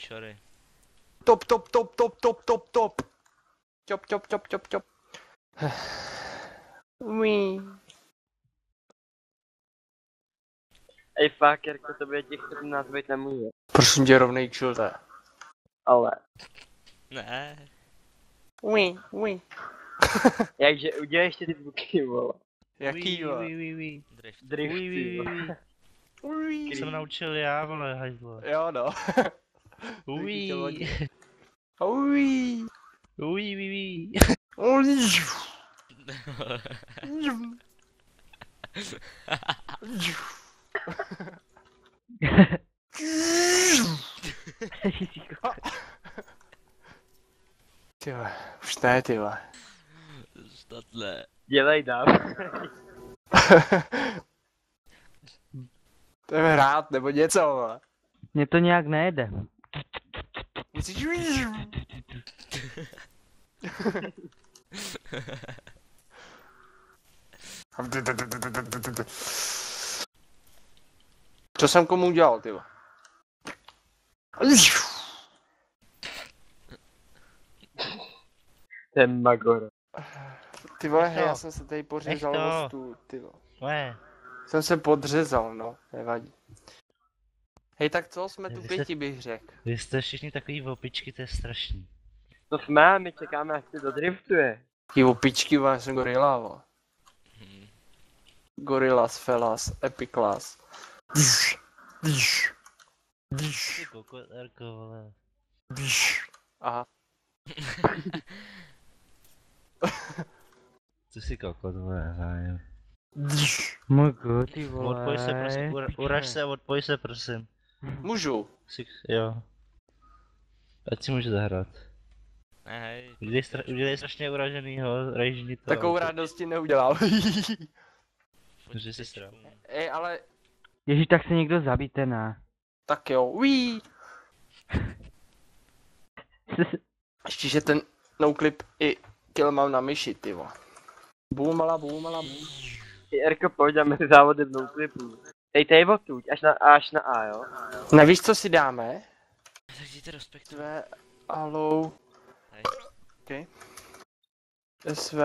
šory. Top. Čop. Uí. Ej, fuck, Jirko, to bude těch 17 být nemůže. Prosím tě, rovnej kšulte. Ale. Ne. Uí. Jakže, udělej ještě ty zvuky, vole. Jaký jo? Drift. Drifty, vole. Uí. Jsem naučil já, vole, hajzlo. Jo no. Uí. Uí. Uí. Uí. Ty vole, už ne, ty vole. Statle. Dělej dál. Jdeme hrát, nebo něco, vole. Mně to nějak nejde. Musíš... Co jsem komu udělal, ty vole? Ten Magor. Ty vole, Nech hej, to. já jsem se tady podřezal Nech to. o stůl, ty vole. Ne, Jsem se podřezal, no, nevadí. Hej, tak co, jsme tu Vy 5, jste- bych řekl. vy jste všichni takový opičky, to je strašný. To jsme, my čekáme, až se dodriftuje. Ty opičky, vole, jsem gorila, vole. Hm. Gorillas, fellas, epic class. Ty kokot, Erko, vole. Aha. Ty si kokot, vole, zájem. Mg, ty vole. Odpoj se, prosím, uraž se a odpoj se, prosím. Můžu. Jo. Ať si můžu zahrát. Ne, hej. Udělej strašně uraženýho, rejžni to. Takovou radost ti neudělám. Že si sral. Ej, ale... Ježíš, tak se někdo zabijte, ne? Tak jo, uí. Ještě, že ten noclip i kill mám na myši, ty vole. Boomala, boom. Jirko, pojď, dáme si závody v noclipu. Ej, tady odtud, až na A, jo? Nevíš, co si dáme? Tak jděte do spektru. SV, halou. Hej. OK. SV,